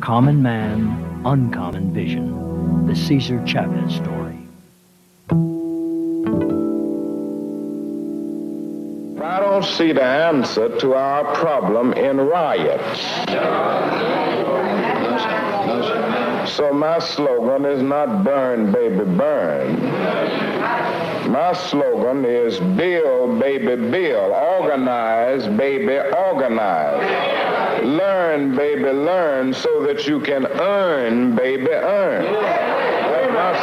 Common man, uncommon vision. The Cesar Chavez story. I don't see the answer to our problem in riots. So my slogan is not burn, baby, burn. My slogan is build, baby, build. Organize, baby, organize. Learn, baby, learn so that you can earn, baby, earn. That's my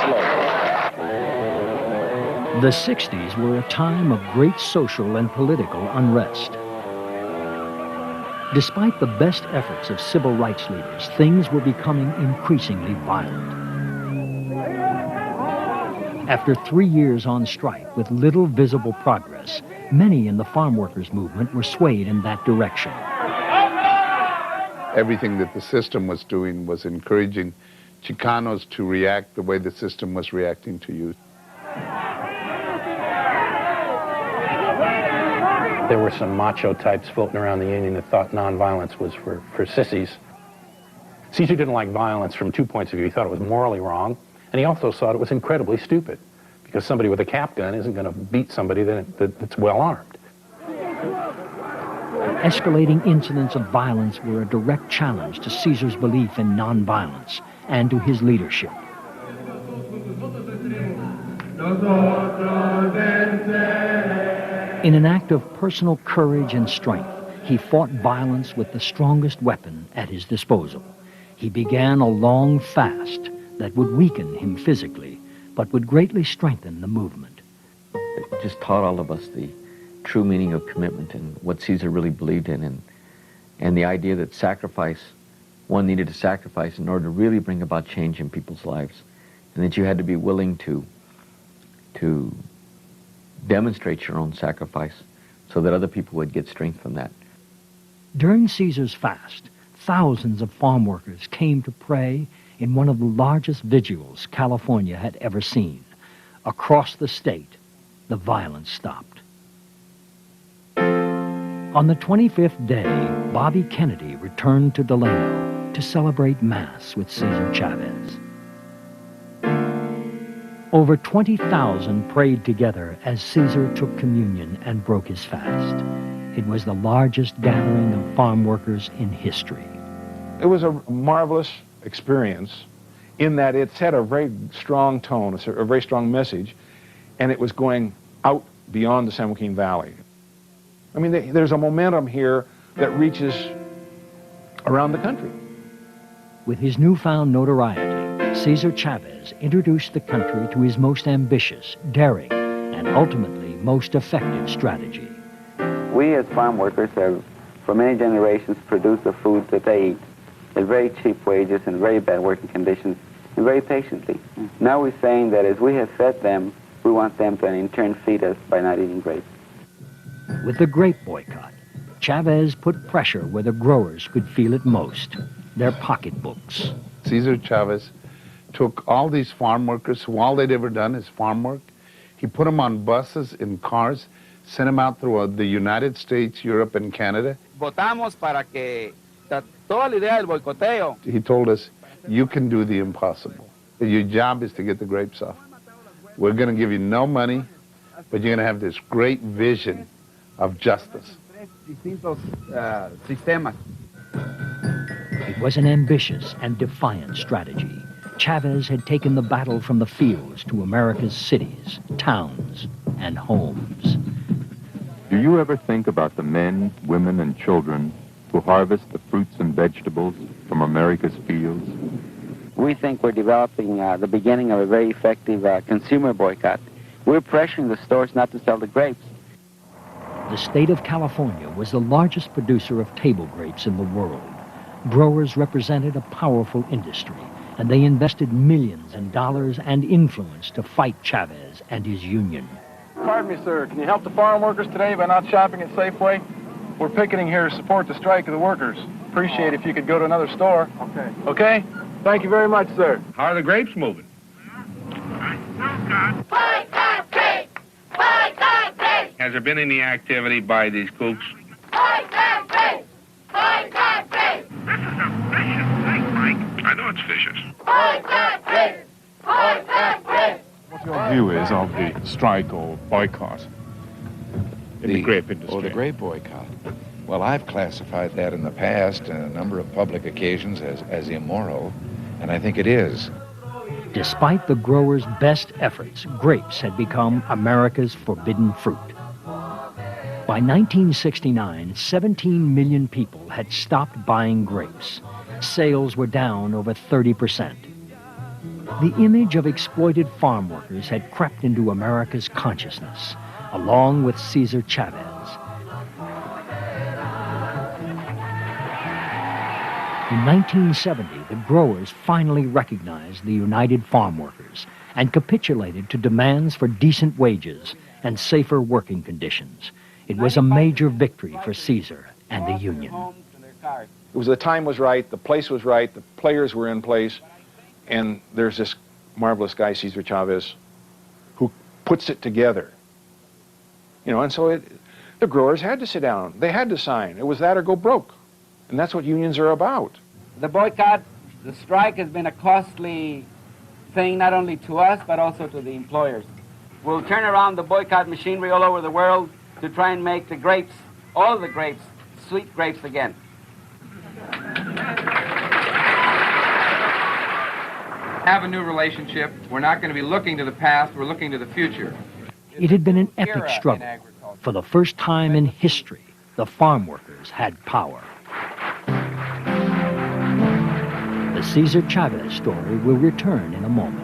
slogan. The 60s were a time of great social and political unrest. Despite the best efforts of civil rights leaders, things were becoming increasingly violent. After 3 years on strike with little visible progress, many in the farm workers movement were swayed in that direction. Everything that the system was doing was encouraging Chicanos to react the way the system was reacting to youth. There were some macho types floating around the union that thought nonviolence was for sissies. Cesar didn't like violence from 2 points of view. He thought it was morally wrong, and he also thought it was incredibly stupid, because somebody with a cap gun isn't going to beat somebody that's well-armed. Escalating incidents of violence were a direct challenge to Cesar's belief in nonviolence and to his leadership. In an act of personal courage and strength, he fought violence with the strongest weapon at his disposal. He began a long fast that would weaken him physically, but would greatly strengthen the movement. It just taught all of us the true meaning of commitment and what Cesar really believed in, and the idea that one needed to sacrifice in order to really bring about change in people's lives, and that you had to be willing to demonstrate your own sacrifice so that other people would get strength from that. During Cesar's fast, thousands of farm workers came to pray in one of the largest vigils California had ever seen. Across the state, the violence stopped. On the 25th day, Bobby Kennedy returned to Delano to celebrate Mass with Cesar Chavez. Over 20,000 prayed together as Cesar took communion and broke his fast. It was the largest gathering of farm workers in history. It was a marvelous experience in that it set a very strong tone, a very strong message, and it was going out beyond the San Joaquin Valley. I mean, there's a momentum here that reaches around the country. With his newfound notoriety, Cesar Chavez introduced the country to his most ambitious, daring, and ultimately most effective strategy. We as farm workers have, for many generations, produced the food that they eat at very cheap wages and very bad working conditions, and very patiently. Now we're saying that as we have fed them, we want them to in turn feed us by not eating grapes. With the grape boycott, Chavez put pressure where the growers could feel it most, their pocketbooks. Cesar Chavez took all these farm workers who all they'd ever done is farm work. He put them on buses, in cars, sent them out throughout the United States, Europe, and Canada. Votamos para que toda la idea del boicoteo. He told us, you can do the impossible. Your job is to get the grapes off. We're going to give you no money, but you're going to have this great vision of justice. It was an ambitious and defiant strategy. Chavez had taken the battle from the fields to America's cities, towns, and homes. Do you ever think about the men, women, and children who harvest the fruits and vegetables from America's fields? We think we're developing the beginning of a very effective consumer boycott. We're pressuring the stores not to sell the grapes. The state of California was the largest producer of table grapes in the world. Growers represented a powerful industry, and they invested millions in dollars and influence to fight Chavez and his union. Pardon me, sir. Can you help the farm workers today by not shopping at Safeway? We're picketing here to support the strike of the workers. Appreciate if you could go to another store. Okay. Okay? Thank you very much, sir. How are the grapes moving? Boycott grapes! Boycott grapes! Has there been any activity by these kooks? Boycott grapes! Boycott grapes! This is a vicious thing, Mike. I know it's vicious. Boycott grapes! Boycott grapes! What your view is of the strike or boycott in the grape industry? Oh, the grape boycott. Well, I've classified that in the past in a number of public occasions as immoral, and I think it is. Despite the growers' best efforts, grapes had become America's forbidden fruit. By 1969, 17 million people had stopped buying grapes. Sales were down over 30%. The image of exploited farm workers had crept into America's consciousness, along with Cesar Chavez. In 1970, the growers finally recognized the United Farm Workers and capitulated to demands for decent wages and safer working conditions. It was a major victory for Cesar and the union. It was the time was right, the place was right, the players were in place, and there's this marvelous guy, Cesar Chavez, who puts it together. You know, and so the growers had to sit down. They had to sign. It was that or go broke. And that's what unions are about. The boycott, the strike has been a costly thing not only to us but also to the employers. We'll turn around the boycott machinery all over the world to try and make the grapes, all of the grapes, sweet grapes again. Have a new relationship. We're not going to be looking to the past, we're looking to the future. It had been an epic struggle. For the first time in history, the farm workers had power. The Cesar Chavez story will return in a moment.